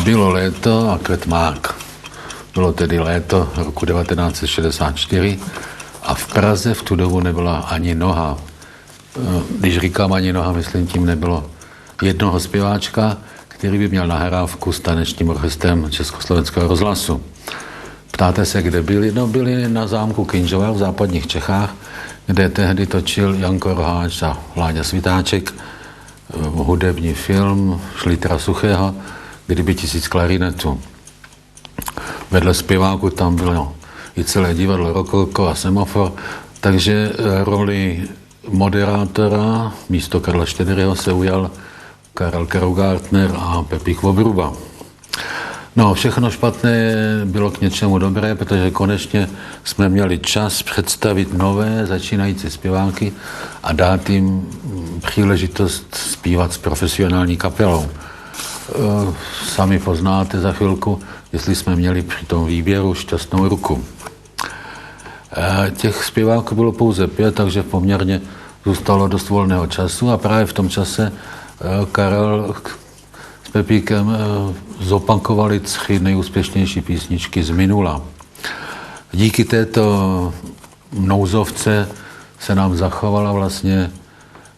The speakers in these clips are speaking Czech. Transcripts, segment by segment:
Bylo léto a kvetmák. Bylo tedy léto roku 1964 a v Praze v tu dobu nebyla ani noha. Když říkám ani noha, myslím, tím nebylo jednoho zpěváčka, který by měl nahrávku s tanečním orchestrem Československého rozhlasu. Ptáte se, kde byli? No, byli na zámku Kinžval v západních Čechách, kde tehdy točil Janko Roháč a Láďa Svitáček hudební film Šlitra Suchého, Kdyby 1000 klarinetů. Vedle zpěváku tam bylo i celé divadlo Rokoko a Semafor, takže roli moderátora místo Karla Štědrého se ujal Karel Karugártner a Pepík Vobruba. No, všechno špatné bylo k něčemu dobré, protože konečně jsme měli čas představit nové začínající zpěváky a dát jim příležitost zpívat s profesionální kapelou. Sami poznáte za chvilku, jestli jsme měli při tom výběru šťastnou ruku. Těch zpěváků bylo pouze 5, takže poměrně zůstalo dost volného času a právě v tom čase Karel s Pepíkem zopakovali 3 nejúspěšnější písničky z minula. Díky této nouzovce se nám zachovala vlastně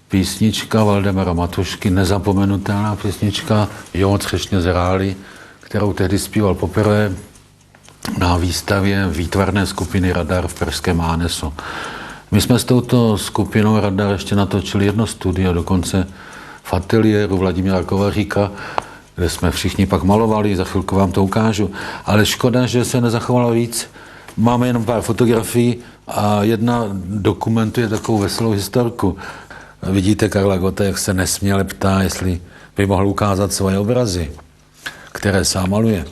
písnička Valdemara Matušky, nezapomenutelná písnička Jo, třešně zráli, kterou tehdy zpíval poprvé na výstavě výtvarné skupiny Radar v pražském Ánesu. My jsme s touto skupinou Radar ještě natočili jedno studio, dokonce v ateliéru Vladimíra Kovaříka, kde jsme všichni pak malovali, za chvilku vám to ukážu. Ale škoda, že se nezachovalo víc. Máme jenom pár fotografií a jedna dokumentuje takovou veselou historku. Vidíte Karla Gotta, jak se nesměle ptá, jestli by mohl ukázat svoje obrazy, které sám maluje.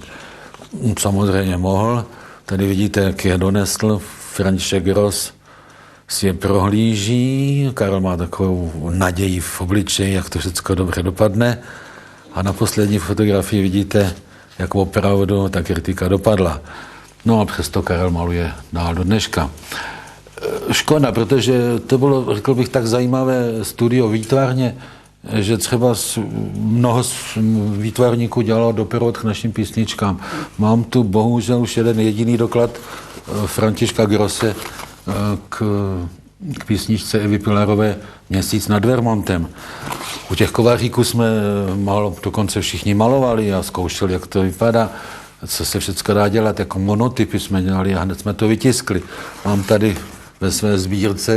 Samozřejmě mohl. Tady vidíte, jak je donesl. František Gross si je prohlíží. Karel má takovou naději v obličeji, jak to všechno dobře dopadne. A na poslední fotografii vidíte, jak opravdu ta kritika dopadla. No a přesto Karel maluje dál do dneška. Škoda, protože to bylo, řekl bych, tak zajímavé studio výtvarně, že třeba mnoho výtvarníků dělalo doprovod k našim písničkám. Mám tu bohužel už jeden jediný doklad Františka Grosse k písničce Evy Pilarové Měsíc nad Vermontem. U těch Kovaříků jsme dokonce všichni malovali a zkoušeli, jak to vypadá, co se všechno dá dělat, jako monotypy jsme dělali a hned jsme to vytiskli. Mám tady ve své sbírce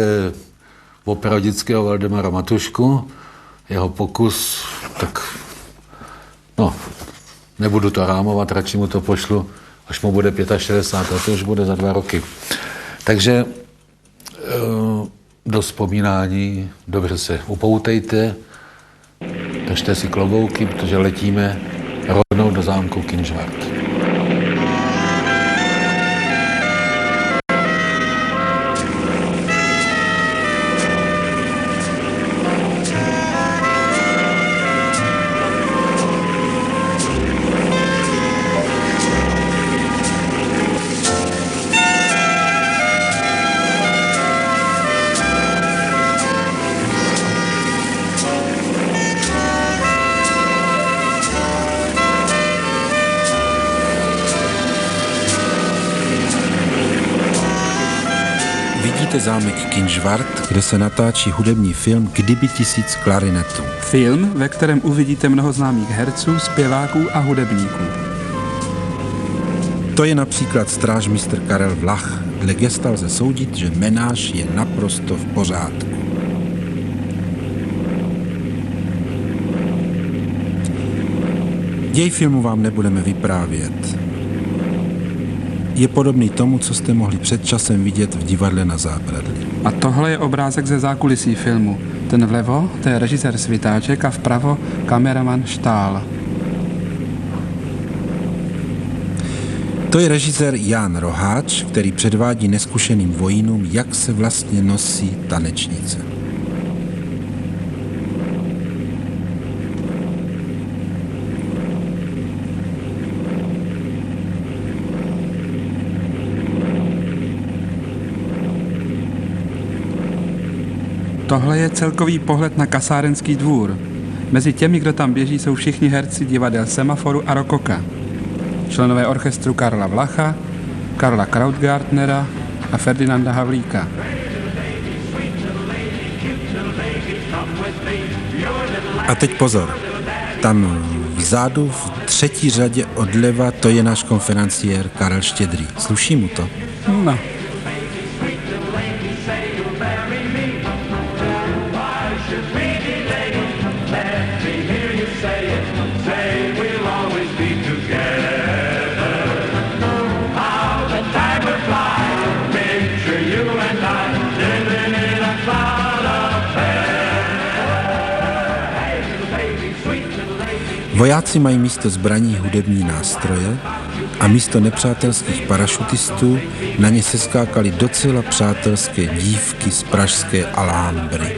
opravdického Valdemara Matušku, jeho pokus, tak no, nebudu to rámovat, radši mu to pošlu, až mu bude 65, a to už bude za 2 roky. Takže do vzpomínání dobře se upoutejte, držte si klobouky, protože letíme rovnou do zámku Kinžvart. Zámek Kinžvart, kde se natáčí hudební film Kdyby 1000 klarinetů. Film, ve kterém uvidíte mnoho známých herců, zpěváků a hudebníků. To je například strážmistr Karel Vlach. Dle gesta lze soudit, že menáž je naprosto v pořádku. Děj filmu vám nebudeme vyprávět. Je podobný tomu, co jste mohli před časem vidět v divadle na Zábradlí. A tohle je obrázek ze zákulisí filmu. Ten vlevo, to je režisér Svitáček a vpravo kameraman Štál. To je režisér Jan Roháč, který předvádí neskušeným vojínům, jak se vlastně nosí tanečnice. Tohle je celkový pohled na kasárenský dvůr. Mezi těmi, kdo tam běží, jsou všichni herci divadel Semaforu a Rokoka. Členové orchestru Karla Vlacha, Karla Krautgartnera a Ferdinanda Havlíka. A teď pozor, tam vzadu v třetí řadě odleva to je náš konferenciér Karel Štědrý. Sluší mu to? No. Vojáci mají místo zbraní hudební nástroje a místo nepřátelských parašutistů na ně seskákaly docela přátelské dívky z pražské Alhambry.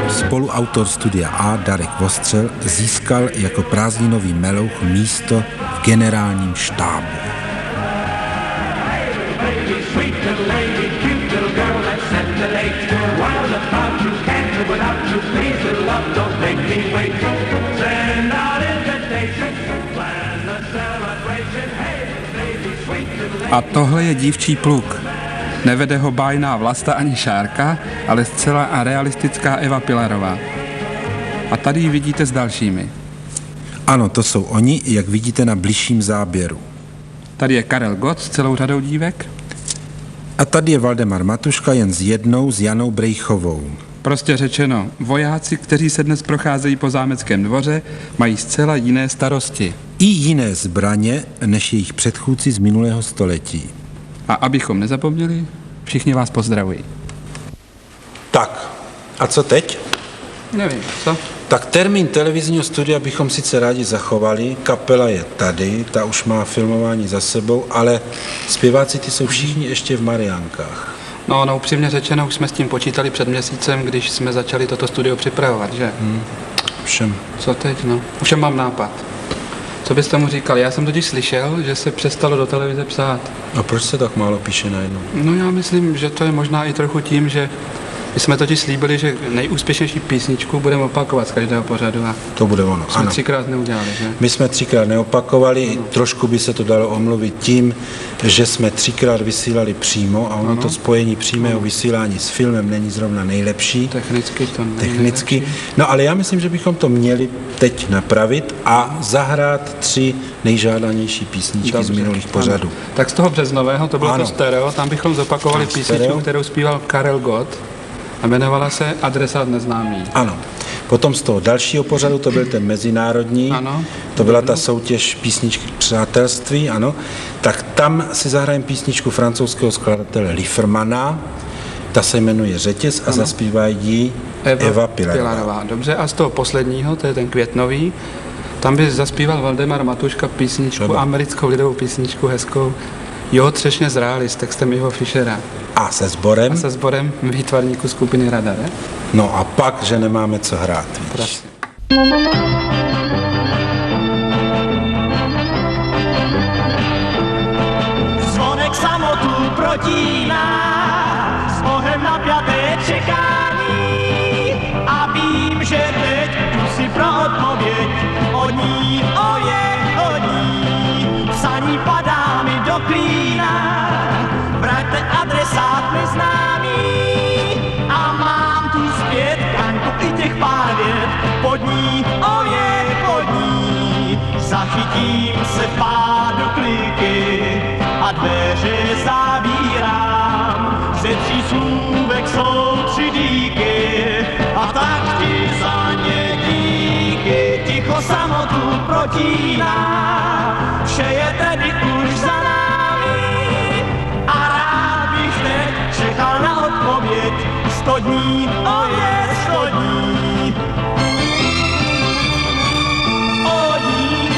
Spoluautor Studia A Darek Vostřel získal jako prázdninový melouch místo v generálním štábu. A tohle je Dívčí pluk. Nevede ho bájná Vlasta ani Šárka, ale zcela a realistická Eva Pilarová. A tady ji vidíte s dalšími. Ano, to jsou oni, jak vidíte na bližším záběru. Tady je Karel Gott s celou řadou dívek. A tady je Valdemar Matuška jen s jednou, s Janou Brejchovou. Prostě řečeno, vojáci, kteří se dnes procházejí po zámeckém dvoře, mají zcela jiné starosti. I jiné zbraně než jejich předchůdci z minulého století. A abychom nezapomněli, všichni vás pozdravují. Tak, a co teď? Nevím, co? Tak termín televizního studia bychom sice rádi zachovali, kapela je tady, ta už má filmování za sebou, ale zpěváci ty jsou všichni ještě v Mariánkách. No, upřímně řečeno, už jsme s tím počítali před měsícem, když jsme začali toto studio připravovat, že? Všem. Co teď, no? Už mám nápad. Co bys tomu říkal? Já jsem totiž slyšel, že se přestalo do televize psát. A proč se tak málo píše najednou? No já myslím, že to je možná i trochu tím, že my jsme totiž slíbili, že nejúspěšnější písničku budeme opakovat z každého pořadu a To bude ono, jsme ano. 3krát neudělali, že? My jsme 3krát neopakovali, trošku by se to dalo omluvit tím, že jsme 3krát vysílali přímo a ono to spojení přímého vysílání s filmem není zrovna nejlepší. Technicky to není Technicky. nejlepší. No ale já myslím, že bychom to měli teď napravit a zahrát 3 nejžádanější písničky Dobře, z minulých ano. pořadů. Tak z toho březnového, to bylo Ano. to stereo, tam bychom zopakovali Tak, písničku, stereo. kterou zpíval Karel Gott a jmenovala se Adresát neznámý. Ano. Potom z toho dalšího pořadu, to byl ten mezinárodní, Ano. to byla ta soutěž písničky přátelství, ano, tak tam si zahrajeme písničku francouzského skladatele Liefermana, ta se jmenuje Řetěz a zaspívá ji Eva Pilarová. Dobře, a z toho posledního, to je ten květnový, tam by zaspíval Valdemar Matuška písničku, Třeba. americkou lidovou písničku hezkou Jo, třešně zráli s textem Ivo Fischera A se sborem, a se sborem výtvarníků skupiny Radar, ne? no a pak, že nemáme co hrát, víš. Prosím. Zvonek samotu protíná, s ohem napjaté čekání. A vím, že teď tu si pro odpověď od ní, od ní. Psaní padá mi do klína, vraťte adresát neznámý. A mám tu zpět kanku i těch pár vět, pod ní, pod ní. Zachytím se v pádu kliky a dveře zavírám. Ze 3 slůvek jsou 3 díky a tak ti za ně díky. Ticho samotu protíná, vše je tedy už za námi. A rád bych teď čekal na odpověď z dní, je 100 dní. O dní,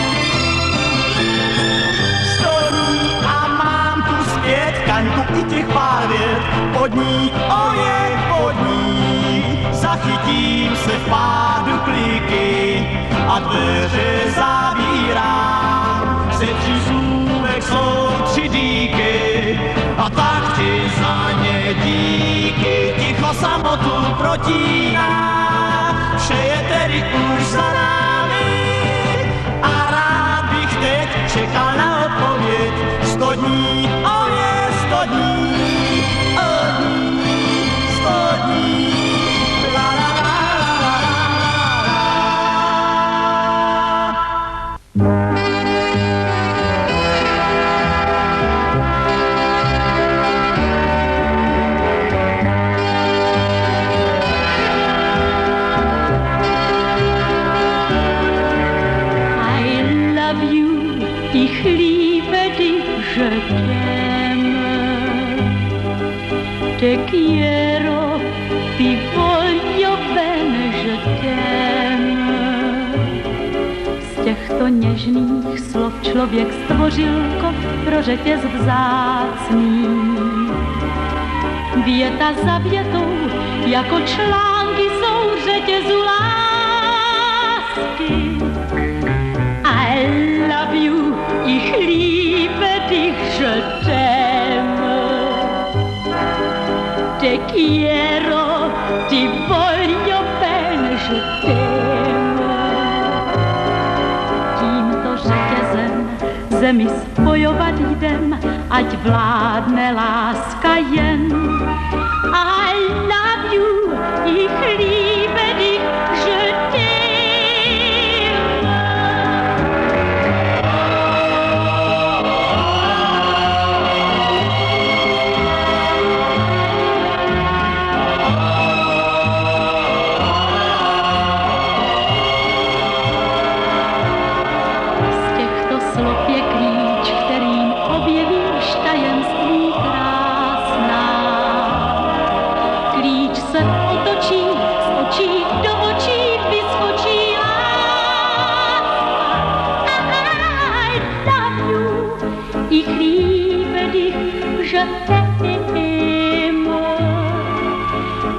100 dní a mám tu zpět kaňku i těch pár vět. Po dní, je po dní, zachytím se v pádu kliky a dveře zavírám. Ze 3 zůmek jsou 3 díky a tak ti za ně díky. Ticho samotu protíná, vše je tedy už za námi a rád bych teď čekal na odpověď. 100 dní, je 100 dní, 100 dní. Ich liebe dich, je t'aime. Te quiero, ti voglio bene, je t'aime. Z těchto něžných slov člověk stvořil kov pro řetěz vzácný. Věta za větou, jako články jsou řetězu lásky. I love you, ich liebe dich, je t'aime. Te quiero, ti voglio bene, je t'aime. Tímto řetězem zemi spojovat jdem, ať vládne láska jen. I love you, ich liebe dich, je t'aime.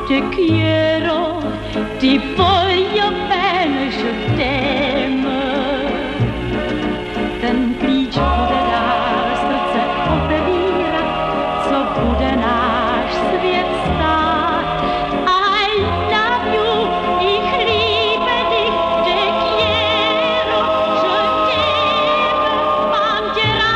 Te quiero, ti voglio bene, je t'aime. Ten klíč bude dál srdce otevírat, co bude náš svět stát. I love you, ich liebe dich, te quiero, je t'aime, mám tě rád.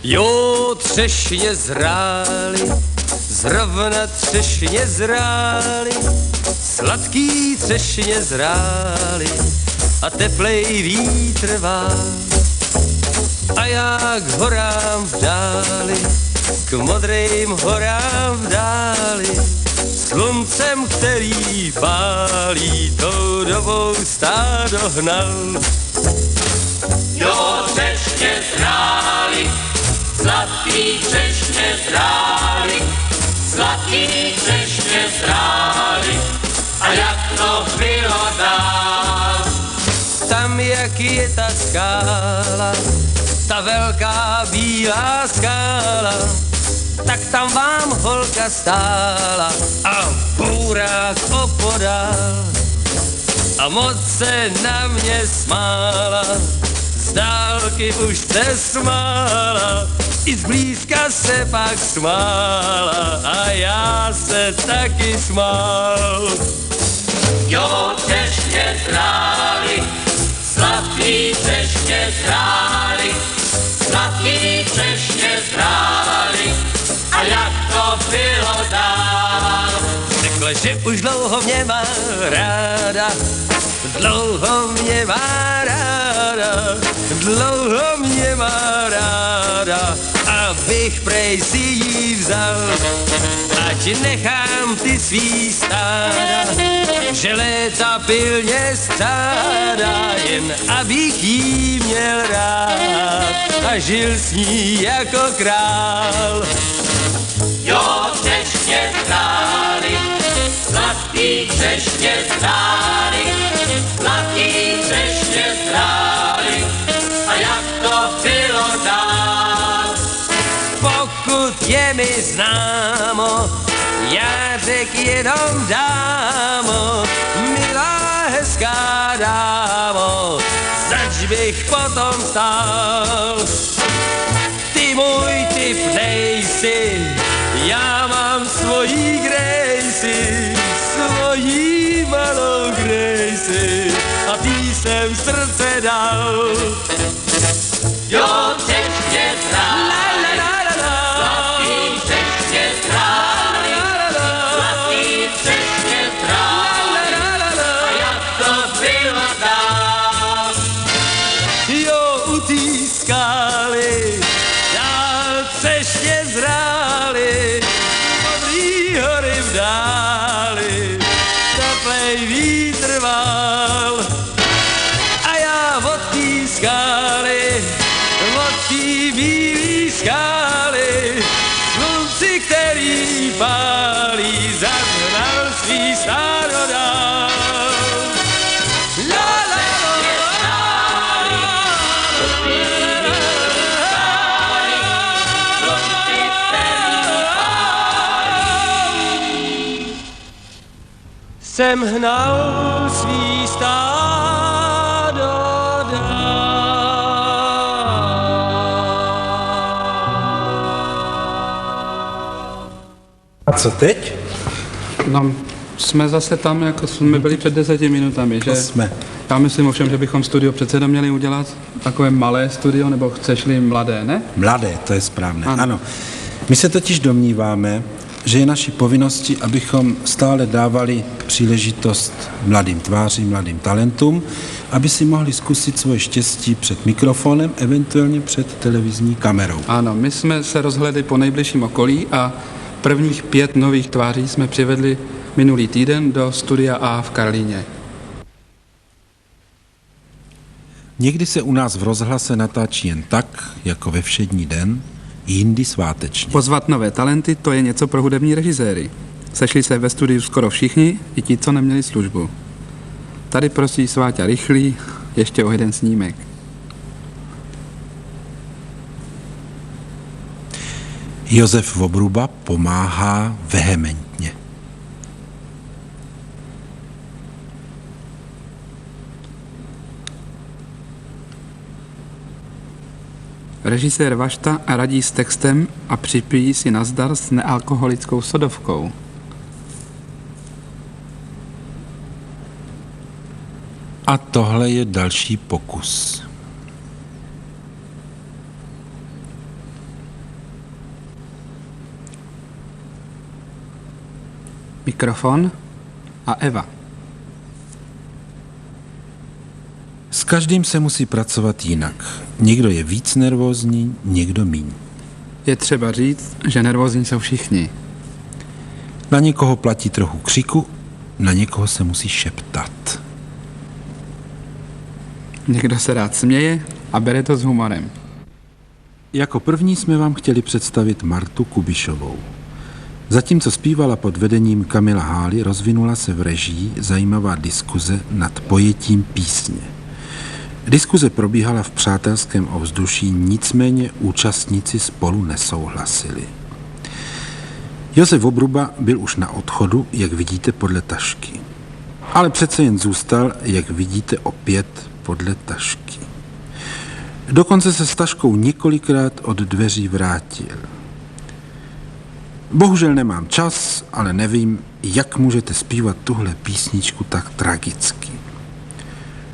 Jo, třešně zrály, zrovna třešně zrály, sladký třešně zrály a teplej vítr vál. A já k horám v dáli, k modrým horám v dáli, sluncem, který pálí, tou dobou stádo hnal. Jo, třešně zrály, sladký třešně zrály, sladký třešně zrály, a jak to bylo dál. Tam, jak je ta skála, ta velká bílá skála, tak tam vám holka stála a bourák opodál. A moc se na mě smála, z dálky už se smála, i zblízka se pak smála a já se taky smál. Jo, třešně zrály, sladký třešně zrály, sladký třešně zrály, a jak to bylo dál. Řekla že už dlouho mě má ráda, dlouho mě má ráda, dlouho mě má ráda, abych prej si jí vzal, ať nechám ty svý stáda, že léta pilně stráda, jen abych jí měl rád a žil s ní jako král. Jo, třešně zrály, sladký třešně zrály, sladký třešně zrály, a jak to bylo dál? Pokud je mi známo, já řek jenom dámo, milá hezká dámo, zač bych potom stál. Ty můj typ nejsi, já mám svojí Gracie, svojí malou Gracie, a tý jsem srdce dal. Jo, třešně zrály, sladký třešně zrály, sladký třešně zrály, a jak to bylo dál? Jo, u tý skály dál třešně zrály, modrý hory v dáli, teplej vítr vál. A já od tý skály, od tý bílý skály, slunci, který pálí, zahnal svý stádo dál. La, la, jsem hnal svý stádo dál. A co teď? No, jsme zase tam, jako jsme byli před 10 minutami, že? Jsme. Já myslím ovšem, že bychom studio přece měli udělat takové malé studio, nebo chceš-li mladé, ne? Mladé, to je správné. Ano. Ano. My se totiž domníváme, že je naší povinností, abychom stále dávali příležitost mladým tvářím, mladým talentům, aby si mohli zkusit svoje štěstí před mikrofonem, eventuálně před televizní kamerou. Ano, my jsme se rozhledli po nejbližším okolí a prvních 5 nových tváří jsme přivedli minulý týden do Studia A v Karlíně. Někdy se u nás v rozhlase natáčí jen tak, jako ve všední den, jindy svátečně. Pozvat nové talenty, to je něco pro hudební režiséry. Sešli se ve studiu skoro všichni, i ti, co neměli službu. Tady prosí Sváťa Rychlý ještě o jeden snímek. Josef Vobruba pomáhá vehementně. Režisér Vašta radí s textem a připíjí si nazdar s nealkoholickou sodovkou. A tohle je další pokus. Mikrofon a Eva. S každým se musí pracovat jinak. Někdo je víc nervózní, někdo míň. Je třeba říct, že nervózní jsou všichni. Na někoho platí trochu křiku, na někoho se musí šeptat. Někdo se rád směje a bere to s humorem. Jako první jsme vám chtěli představit Martu Kubišovou. Zatímco zpívala pod vedením Kamila Hály, rozvinula se v režii zajímavá diskuze nad pojetím písně. Diskuze probíhala v přátelském ovzduší, nicméně účastníci spolu nesouhlasili. Josef Vobruba byl už na odchodu, jak vidíte podle tašky. Ale přece jen zůstal, jak vidíte opět podle tašky. Dokonce se s taškou několikrát od dveří vrátil. Bohužel nemám čas, ale nevím, jak můžete zpívat tuhle písničku tak tragicky.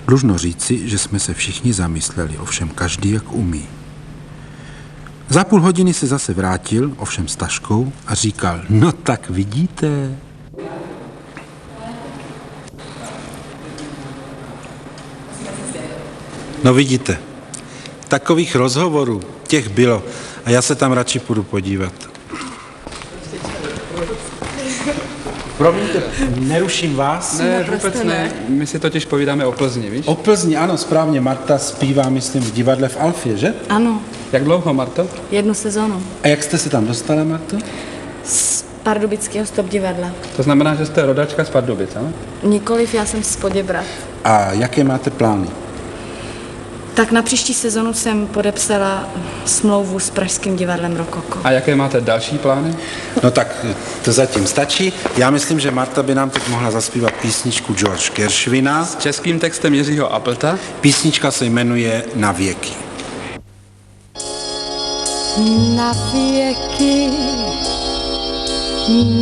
Dlužno říci, že jsme se všichni zamysleli, ovšem každý jak umí. Za půl hodiny se zase vrátil, ovšem s taškou, a říkal, no tak vidíte. No vidíte, takových rozhovorů, těch bylo. A já se tam radši půjdu podívat. Promiňte, neruším vás? Ne, vůbec ne. My si totiž povídáme o Plzni, víš? O Plzni, ano, správně. Marta zpívá, myslím, v divadle v Alfě, že? Ano, Jak dlouho, Marto? 1 sezónu. A jak jste se tam dostala, Marto? Z Pardubického stop divadla. To znamená, že jste rodačka z Pardubic, ano? Nikoliv, já jsem z Poděbrad. A jaké máte plány? Tak na příští sezonu jsem podepsala smlouvu s Pražským divadlem Rokoko. A jaké máte další plány? No tak to zatím stačí. Já myslím, že Marta by nám teď mohla zaspívat písničku George Gershwina. S českým textem Jiřího Appleta. Písnička se jmenuje Na věky.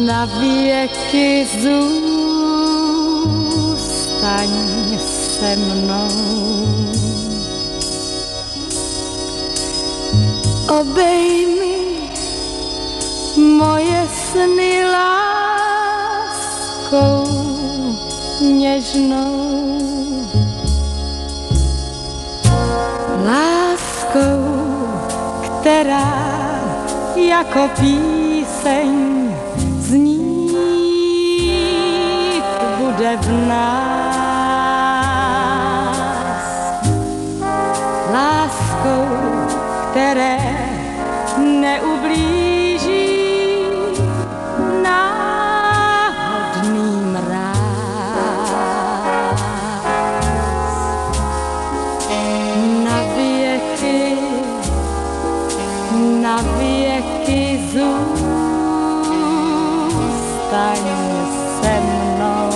Na věky zůstaň se mnou. Obejmi moje sny láskou něžnou. Láskou, která jako píseň znít bude v nás. Láskou, které neublíží náhodný mráz. Na věky zůstaň se mnou.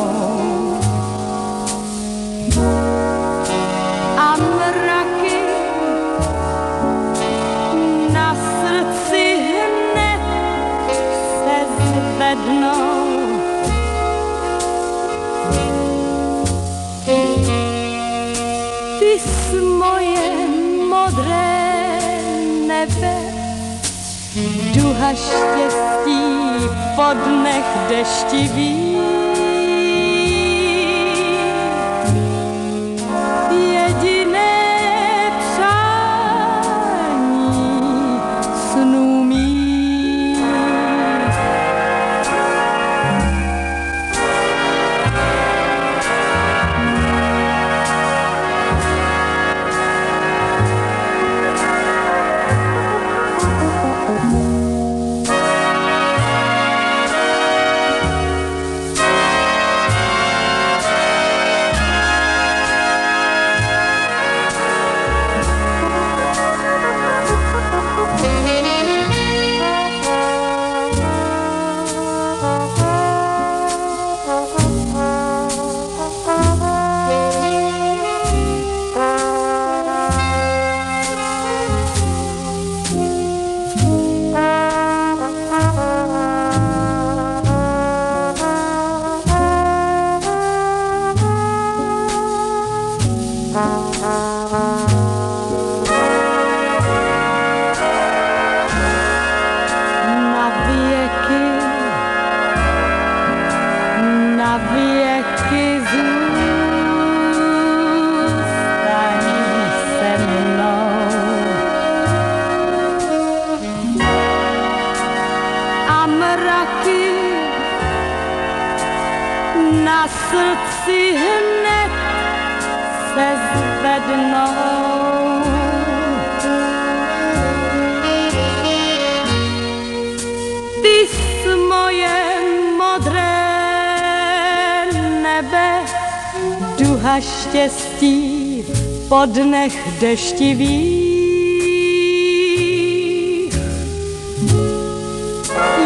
A mraky na srdci hned se zvednou. Ty jsi moje modré nebe, duha štěstí po dnech deštivých. Jediné přání snů mých. Na věky zůstaň se mnou. A mraky na srdci hned se zvednou. Ty jsi moje modré nebe, duha štěstí po dnech deštivých.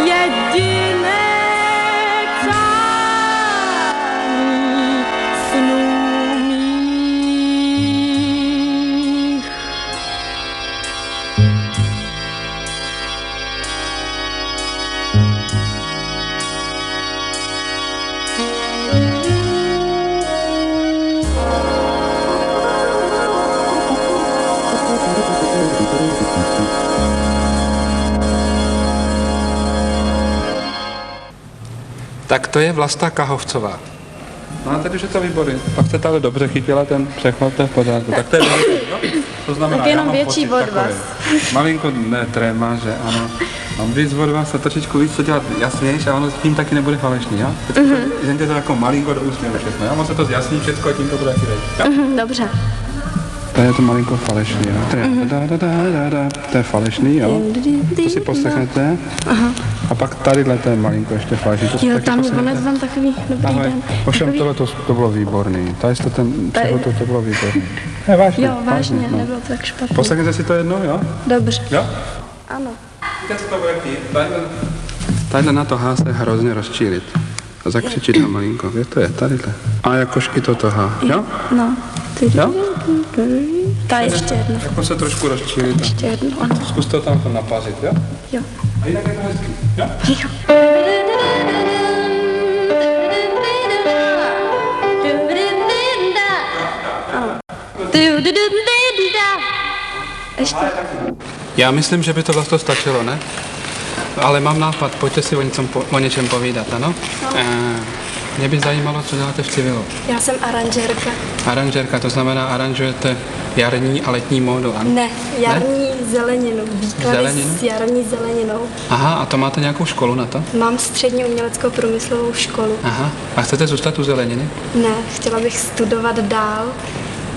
Jediné přání snů mých. Tak to je Vlasta Kahovcová. Máte, když je to výborný. Pak jste ale dobře chytila ten přechod, to je v pořádku. Tak to je To znamená, Tak jenom já mám větší pocit od vás. takový, malinko ne tréma, že ano. Mám víc od vás a trošičku víc to dělat jasnější a ono s tím taky nebude falešný, jo? Jen to jako malinko do úsměvu všechno, jo? Ono se to zjasní všechno a tím to bude taky reč, jo? Dobře. Tady je to malinko falešný, jo? To je falešný, jo? To si poslechnete. A pak tadyhle to je malinko ještě falešný. To si Jo, taky tam poslechnete. konec vám takový dobrý Ahoj. den. Ovšem Takový- tohle to bylo výborný. Tady jste ten přechod, to bylo výborný. Ne, vážně. Jo, vážně, no. nebylo to tak špatný. Poslechněte si to jednou, jo? Dobře. Jo? Ano. Víte, co to bude chtít? Tadyhle na to H se hrozně rozčílit. A zakřičit na malinko. Kde to je? Tadyhle. A jako košky to H. Jo? No. Jo? Ta ještě jedno. Jako se trošku rozčílit. Ještě jedno, ano. Zkuste to tam napazit, jo? Jo. A jinak je to hezký. Jo? Já myslím, že by to vlastně stačilo, ne? Ale mám nápad, pojďte si o něčem povídat, ano? Mě by zajímalo, co děláte v civilu. Já jsem aranžérka. Aranžérka, to znamená, aranžujete jarní a letní módu, ano? Ne, jarní zeleninu. Výklady Zeleninu? s jarní zeleninou. Aha, a to máte nějakou školu na to? Mám střední uměleckou průmyslovou školu. Aha, a chcete zůstat u zeleniny? Ne, chtěla bych studovat dál.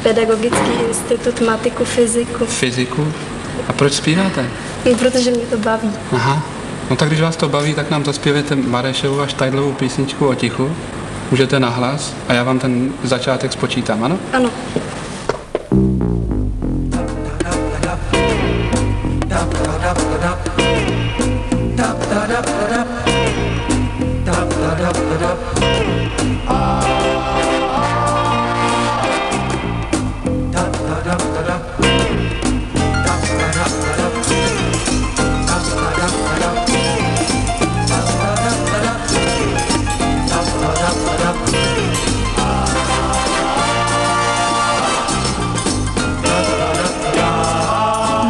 Pedagogický institut, matiku, fyziku. Fyziku? A proč zpíváte? Protože mě to baví. Aha, no tak když vás to baví, tak nám zaspěvěte Marešovu a Štajdlovou písničku o tichu. Můžete nahlas a já vám ten začátek spočítám, ano? Ano.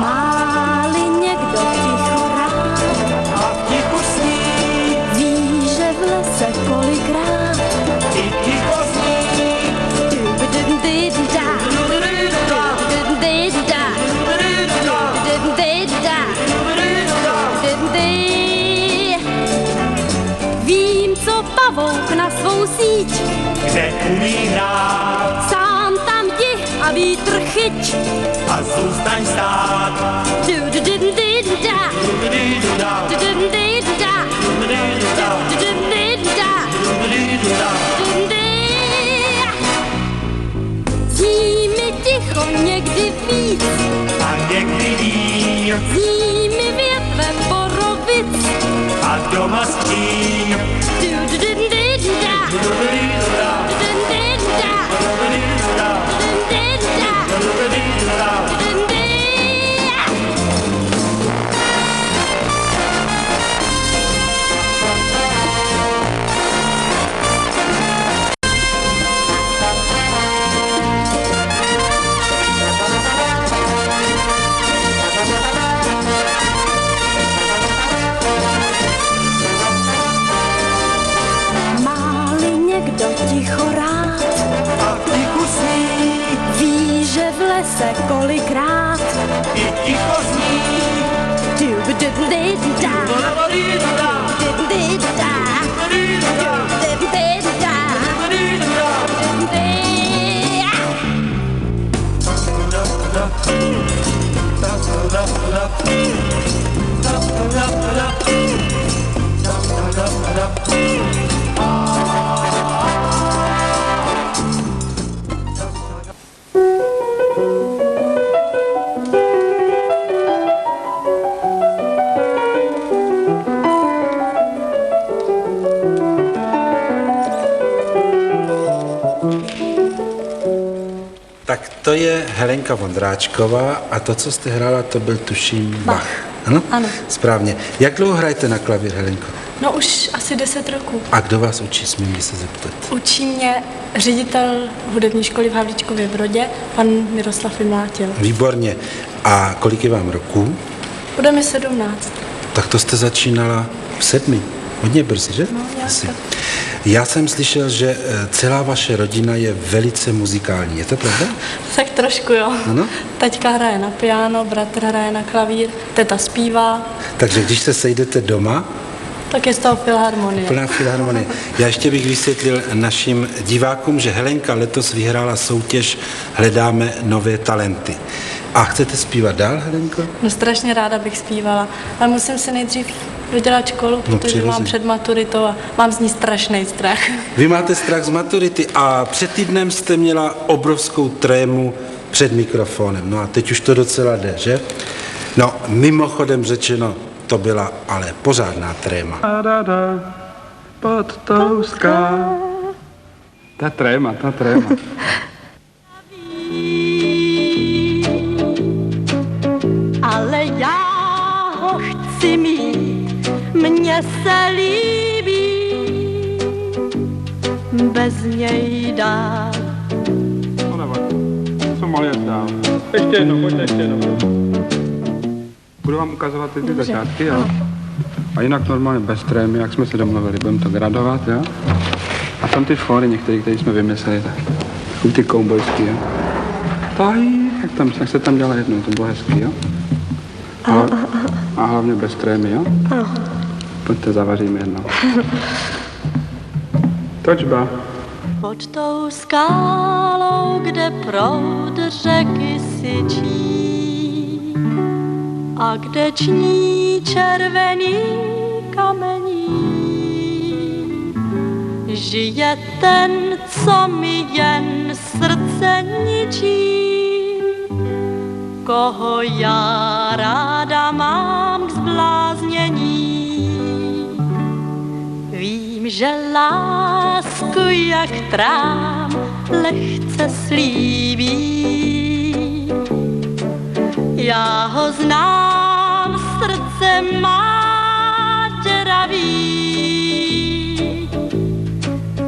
Máli někdo ticho rád, Ticho sní, ví, že v lese kolikrát i ticho sní. Vím, co pavouk na svou síť, Kde umí hrát sám tam jdi a vítr chyť. a zůstaň stát. Zní mi ticho někdy víc, A někdy víc zní mi větvem borovic. a doma spí. Máli někdo ticho rád, A v tichu sní, ví, že v lese kolikrát i ticho sní. Tak to je Helenka Vondráčková a to, co jste hrála, to byl tuším Bach. Ano? Ano. Správně. Jak dlouho hrajete na klavír, Helenko? No už asi 10 roků. A kdo vás učí, smím se zeptat? Učí mě ředitel hudební školy v Havlíčkově Brodě, pan Miroslav Vymlátil. Výborně. A kolik je vám roků? Bude mi 17. Tak to jste začínala v 7. Hodně brzy, že? No, Asi. Já jsem slyšel, že celá vaše rodina je velice muzikální. Je to pravda? Tak trošku jo. Ano? Taťka hraje na piano, bratr hraje na klavír, teta zpívá, Takže když se sejdete doma, tak je z toho filharmonie. plná filharmonie. Já ještě bych vysvětlil našim divákům, že Helenka letos vyhrála soutěž Hledáme nové talenty. A chcete zpívat dál, Helenko? No strašně ráda bych zpívala, ale musím si nejdřív dodělat školu, protože přirozeně. mám před maturitou a mám z ní strašný strach. Vy máte strach z maturity a před týdnem jste měla obrovskou trému před mikrofonem. No a teď už to docela jde, že? No, mimochodem řečeno, to byla ale pořádná tréma. Pod tou skálou. Ta tréma. Ale já ho chci mít, mně se líbí, bez něj dál. To nevadí. Co malý dál. Ještě jednou, pojďte ještě jednou. Budu vám ukazovat ty začátky, jo? A jinak normálně bez trémy, jak jsme se domluvili, budeme to gradovat, jo? A tam ty fóry některé, které jsme vymysleli, tak ty koubojský, jo? Jak se tam dělá jednou, to bylo hezký, jo? A hlavně bez trémy, jo? Pojďte, zavaříme jednou. Točba. Pod tou skálou, kde proud řeky syčí a kde ční červený kamení, žije ten, co mi jen srdce ničí, koho já ráda mám k zbláznění. Vím, že lásku jak trám lehce slíbí. Já ho znám, srdce má děravý,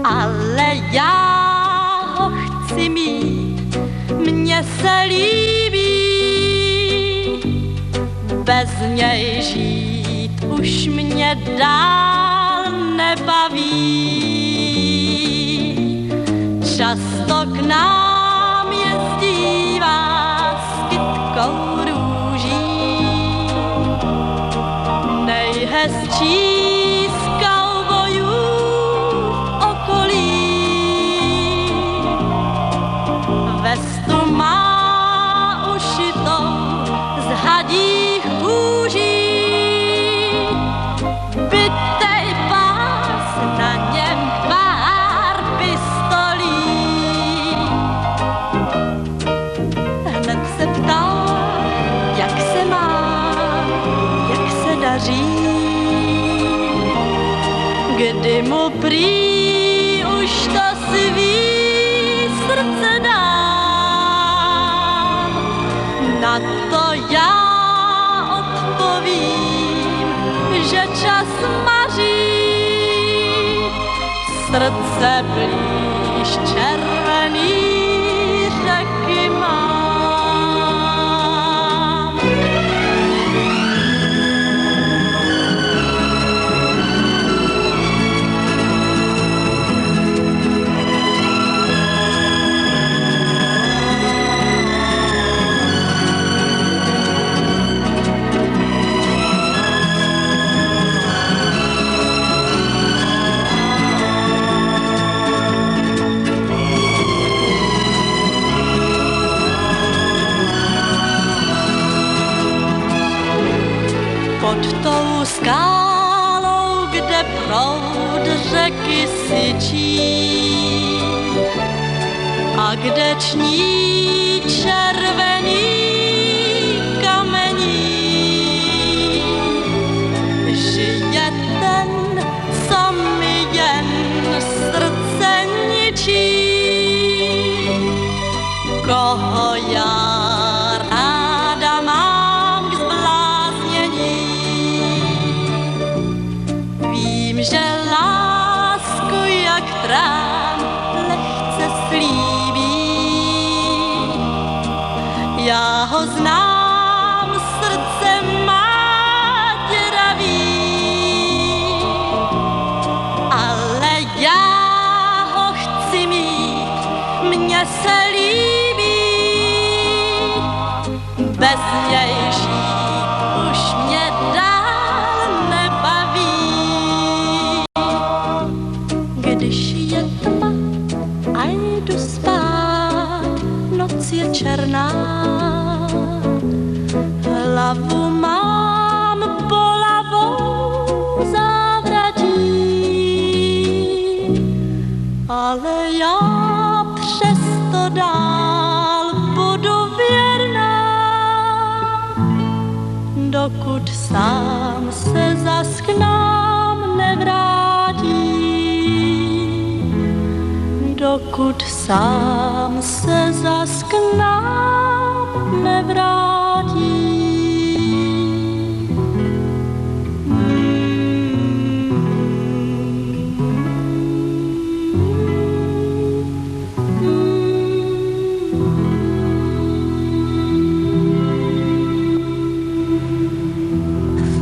ale já ho chci mít, mně se líbí. Bez něj žít už mě dál nebaví. Často k nám jezdívá s kytkou růží, nejhezčí z kaubojů v okolí. Vestu má ušitou z hadích kůží, bytej pás, na něm pár pistolí. Hned se ptá, jak se má, jak se daří, kdy mu prý už to svý srdce dám. Na to já odpovím, že čas maří, srdce blíž červený řeky mám. Pod tou skálou, kde proud řeky syčí a kde ční červený kamení, žije ten, co mi jen srdce ničí, koho já ráda mám k zbláznění. Vím, že lásku jak trám lehce slíbí. Já ho znám, srdce má děravý, beznější už mě dál nebaví. Když je tma a jdu spát, noc je černá, hlavu mám bolavou závratí, ale já přesto dál budu věrná, dokud sám se zas k nám nevrátí, dokud sám se zas k nám nevrátí.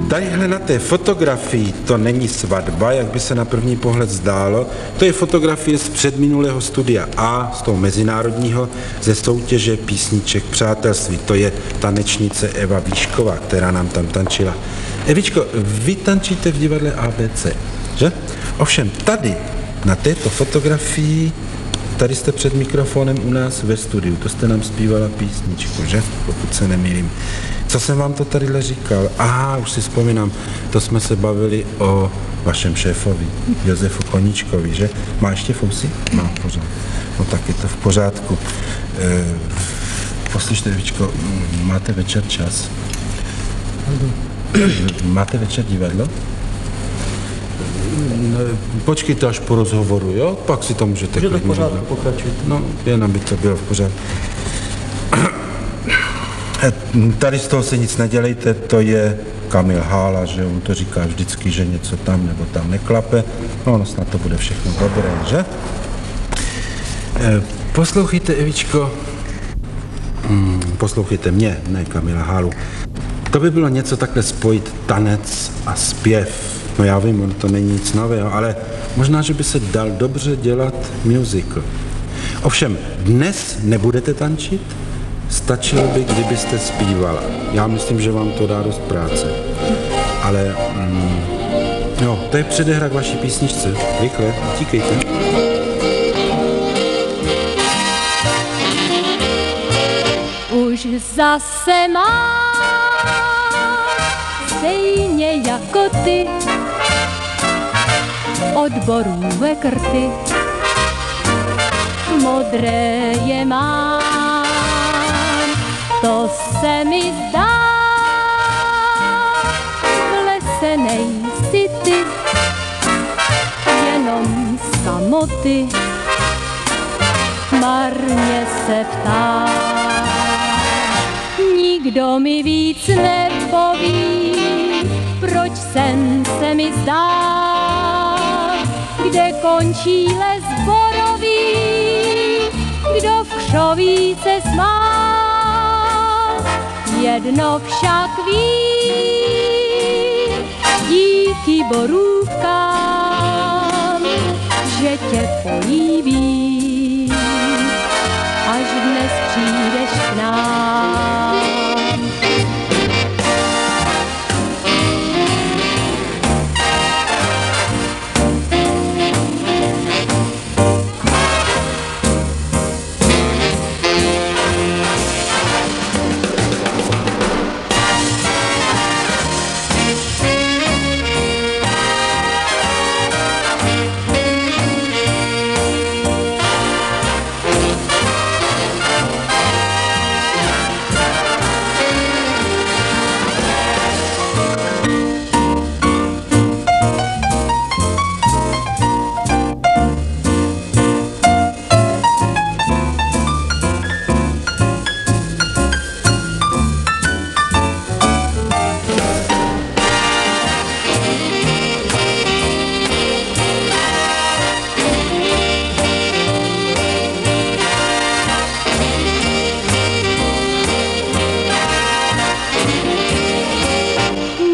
Tadyhle na té fotografii to není svatba, jak by se na první pohled zdálo. To je fotografie z předminulého studia A, z toho mezinárodního, ze soutěže písniček Přátelství. To je tanečnice Eva Výšková, která nám tam tančila. Evičko, vy tančíte v divadle ABC, že? Ovšem tady, na této fotografii, tady jste před mikrofonem u nás ve studiu, to jste nám zpívala písničku, že? Pokud se nemýlím. Co jsem vám to tadyhle říkal? Aha, už si vzpomínám, to jsme se bavili o vašem šéfovi, Josefu Koníčkovi, že? Má ještě fousy? Má, pořád. No tak je to v pořádku. Poslyšte, Evičko, máte večer čas? Máte večer divadlo? Počkejte až po rozhovoru, jo? Pak si to můžete klidně. Můžete v pořádku pokračovat. No, jen aby to bylo v pořádku. Tady z toho se nic nedělejte, to je Kamil Hála, že on to říká vždycky, že něco tam nebo tam neklape. No, snad to bude všechno dobré, že? Poslouchejte, Evičko, poslouchejte mě, ne Kamila Hálu. To by bylo něco takhle spojit tanec a zpěv. No já vím, on to není nic nového, ale možná, že by se dal dobře dělat musical. Ovšem, dnes nebudete tančit? Stačilo by, kdybyste zpívala. Já myslím, že vám to dá dost práce. Ale, jo, to je předehra k vaší písničce. Rychle, utíkejte. Už zase mám stejně jako ty odborové krty. Modré je mám, to se mi zdá, v lese nejsi ty, jenom samoty, marně se ptá. Nikdo mi víc nepoví, proč sen se mi zdá, kde končí les borový, kdo v křovíce smá. Jedno však vím, díky borůvkám, že tě políbím, až dnes přijdeš k nám.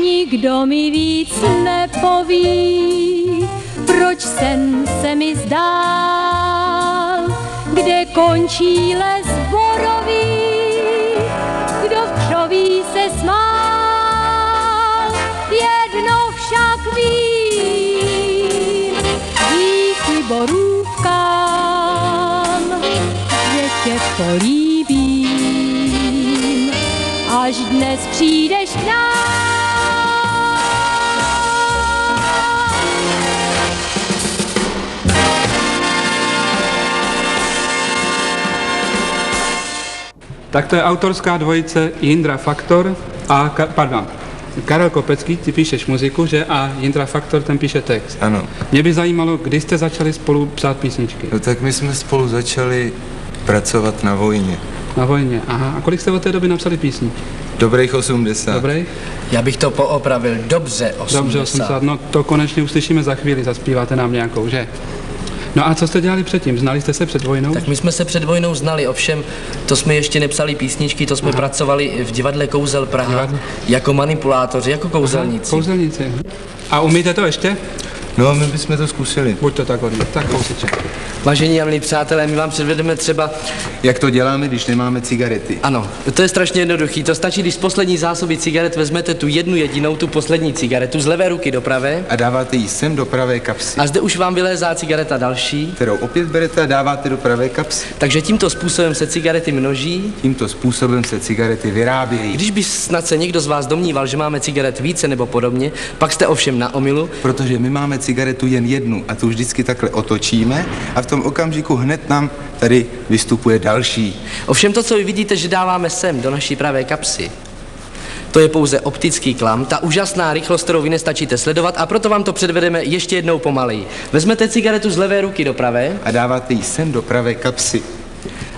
Nikdo mi víc nepoví, proč sen se mi zdál, kde končí les borový, kdo v křoví borůvkám, že tě políbím, až dnes přijdeš k nám. Tak to je autorská dvojice Jindra Faktor a, Karel Kopecký, ty píšeš muziku, že? A Jindra Faktor, ten píše text. Ano. Mě by zajímalo, kdy jste začali spolu psát písničky. No tak my jsme spolu začali pracovat na vojně. Na vojně, aha. A kolik jste od té doby napsali písní? Dobrých 80. Dobrý? Já bych to poopravil, dobře 80. Dobře 80, no to konečně uslyšíme za chvíli, zaspíváte nám nějakou, že? No a co jste dělali předtím? Znali jste se před vojnou? Tak my jsme se před vojnou znali, ovšem to jsme ještě nepsali písničky, to jsme pracovali v divadle Kouzel Praha jako manipulátoři, jako kouzelníci. Kouzelníci. A umíte to ještě? No, my bychom to zkusili. Buď to tak hodně, tak kousíček. Vážení a milí přátelé, my vám předvedeme třeba... Jak to děláme, když nemáme cigarety? Ano, to je strašně jednoduchý. To stačí, když z poslední zásoby cigaret vezmete tu jednu jedinou, tu poslední cigaretu z levé ruky do pravé. A dáváte ji sem do pravé kapsy. A zde už vám vylézá cigareta další. Kterou opět berete a dáváte do pravé kapsy. Takže tímto způsobem se cigarety množí. Tímto způsobem se cigarety vyrábějí. Když by snad se někdo z vás domníval, že máme cigaret více nebo podobně, pak jste ovšem na omylu. Protože my máme cigaretu jen jednu a tu vždycky takhle otočíme a v tom okamžiku hned nám tady vystupuje další. Ovšem to, co vy vidíte, že dáváme sem do naší pravé kapsy, to je pouze optický klam, ta úžasná rychlost, kterou vy nestačíte sledovat, a proto vám to předvedeme ještě jednou pomaleji. Vezmete cigaretu z levé ruky do pravé a dáváte ji sem do pravé kapsy.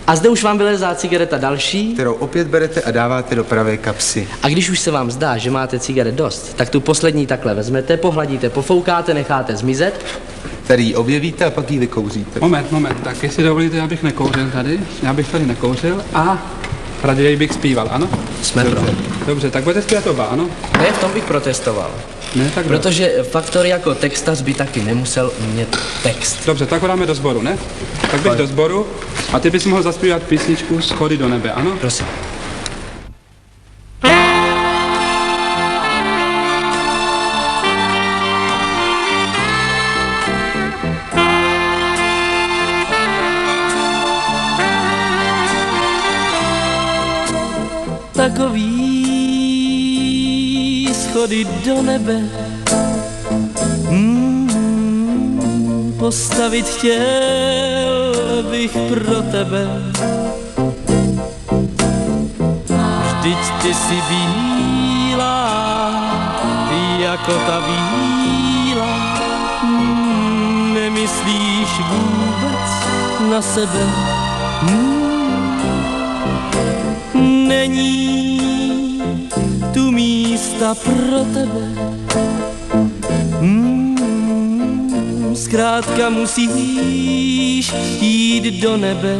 A zde už vám vylezá cigareta další, kterou opět berete a dáváte do pravé kapsy. A když už se vám zdá, že máte cigaret dost, tak tu poslední takhle vezmete, pohladíte, pofoukáte, necháte zmizet. Tady ji objevíte a pak ji vykouříte. Moment, tak jestli dovolíte, já bych nekouřil tady, já bych tady nekouřil a raději bych zpíval, ano? Jsme pro. Dobře, tak budete zpívat oba, ano? Ne, v tom bych protestoval. Ne, tak protože Faktor jako textař by taky nemusel umět text. Dobře, tak ho dáme do sboru, ne? Tak běž do sboru a ty bys mohl zaspívat písničku Schody do nebe, ano? Prosím. Takový schody do nebe postavit chtěl bych pro tebe. Vždyť ty jsi bílá jako ta víla, nemyslíš vůbec na sebe. Není tu místa pro tebe. Zkrátka musíš jít do nebe,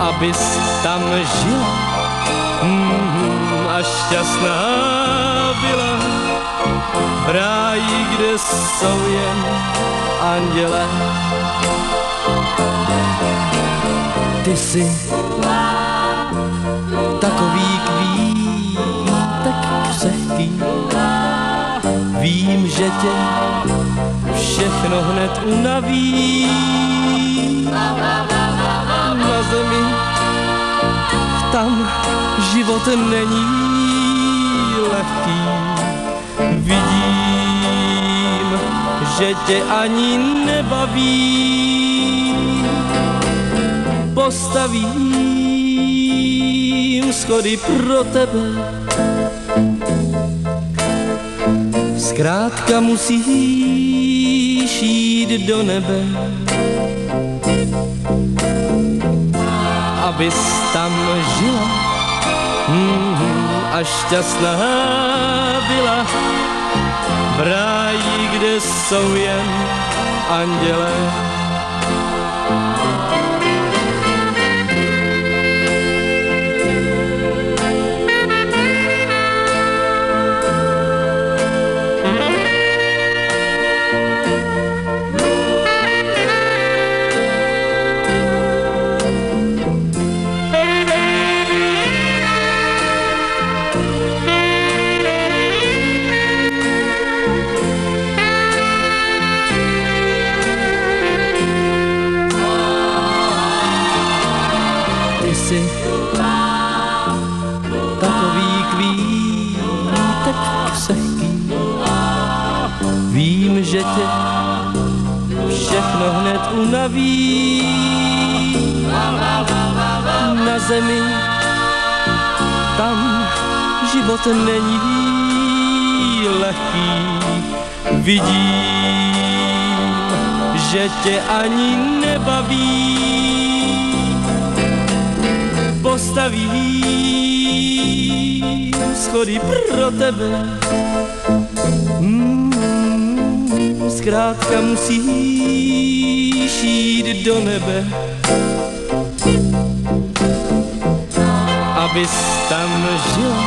abys tam žila a šťastná byla v ráji, kde jsou jen anděle. Ty jsi takový kvítek křehký, vím, že tě všechno hned unaví. Na zemi tam život není lehký, vidím, že tě ani nebaví. Postavím schody pro tebe, zkrátka musíš jít do nebe, abys tam žila a šťastná byla v ráji, kde jsou jen anděle. Vím, že tě všechno hned unaví. Na zemi tam život není lehký. Vidím, že tě ani nebaví. Postavím schody pro tebe. Zkrátka musíš jít do nebe, abys tam žila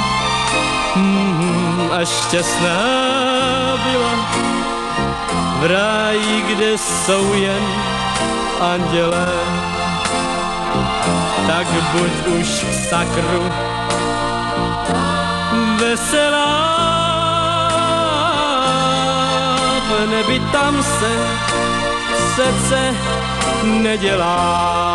a šťastná byla. V ráji, kde jsou jen andělé, tak buď už v sakru veselá. V nebi tam se srdce nedělá.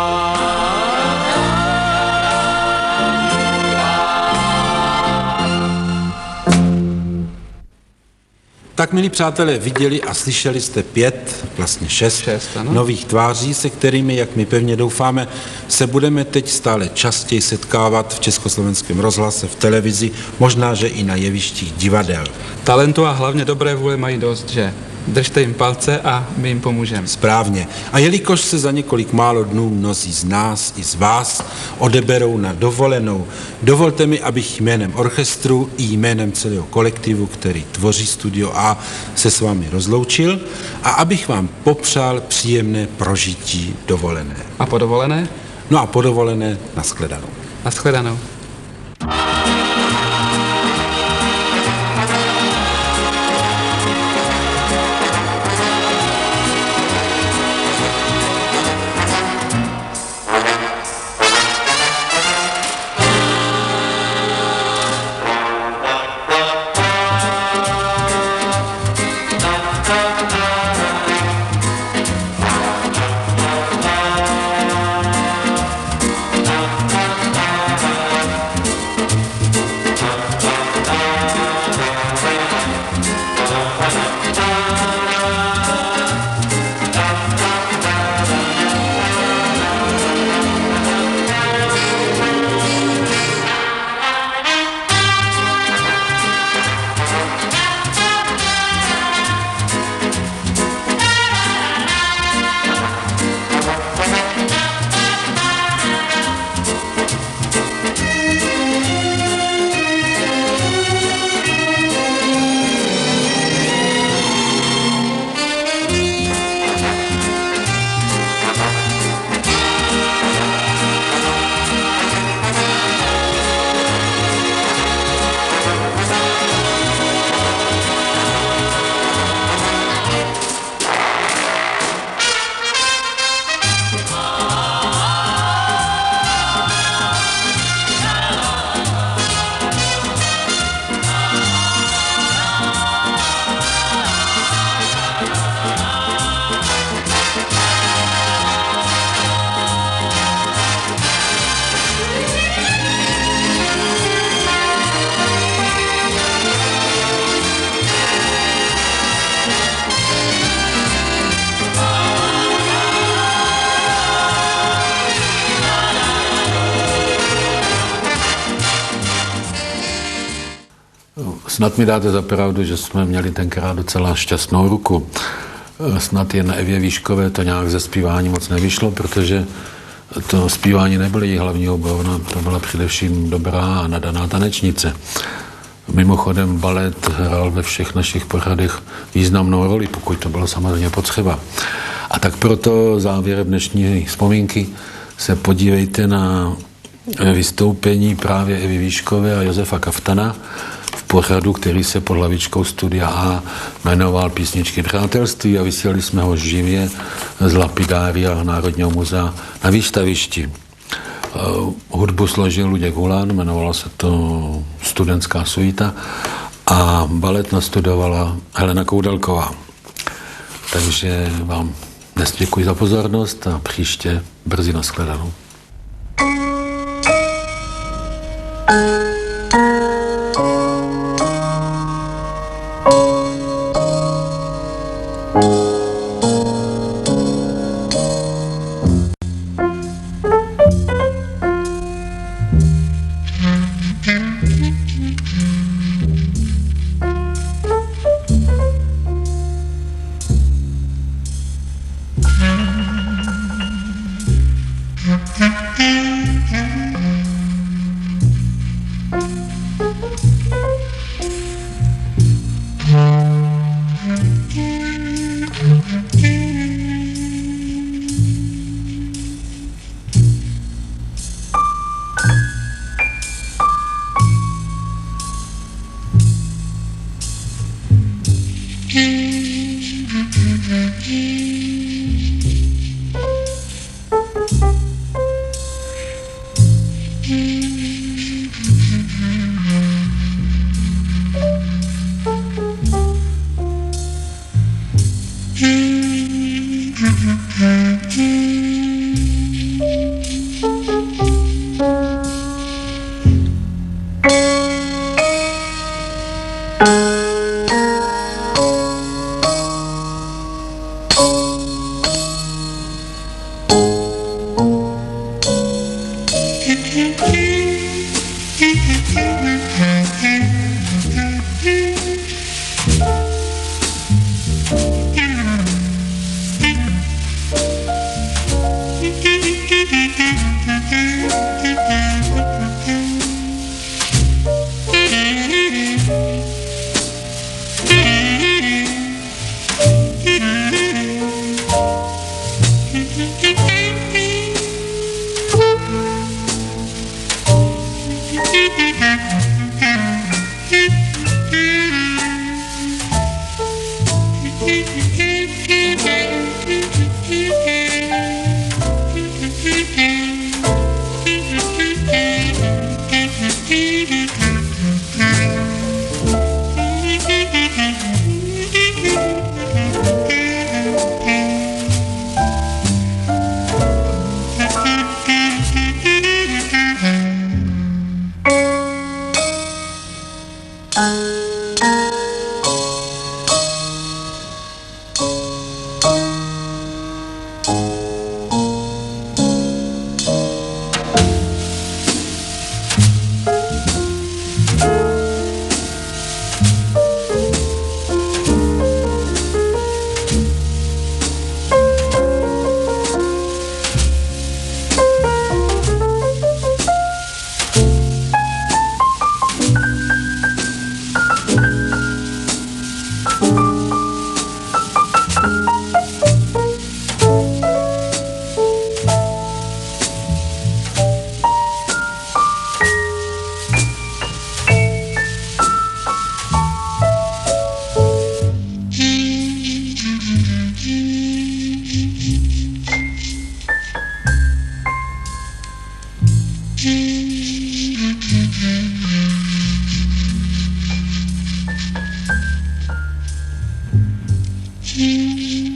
Tak, milí přátelé, viděli a slyšeli jste 5, vlastně 6 nových tváří, se kterými, jak my pevně doufáme, se budeme teď stále častěji setkávat v Československém rozhlase, v televizi, možná, že i na jevištích divadel. Talentu a hlavně dobré vůle mají dost, že? Držte jim palce a my jim pomůžeme. Správně. A jelikož se za několik málo dnů mnozí z nás i z vás odeberou na dovolenou, dovolte mi, abych jménem orchestru i jménem celého kolektivu, který tvoří Studio A, se s vámi rozloučil a abych vám popřál příjemné prožití dovolené. A po dovolené? No a po dovolené nashledanou. Nashledanou. Snad mi dáte za pravdu, že jsme měli tenkrát docela šťastnou ruku. Snad jen Evě Výškové to nějak ze zpívání moc nevyšlo, protože to zpívání nebylo její hlavní obor, to byla především dobrá a nadaná tanečnice. Mimochodem balet hrál ve všech našich pořadech významnou roli, pokud to bylo samozřejmě potřeba. A tak proto závěrem dnešní vzpomínky se podívejte na vystoupení právě Evy Výškové a Josefa Kaftana v pořadu, který se pod hlavičkou Studia A jmenoval Písničky přátelství a vysílali jsme ho živě z Lapidária Národního muzea na výstavišti. Hudbu složil Luděk Hulan, jmenovalo se to Studentská suita a balet nastudovala Helena Koudelková. Takže vám dnes děkuji za pozornost a příště brzy nashledanou. Mm-hmm.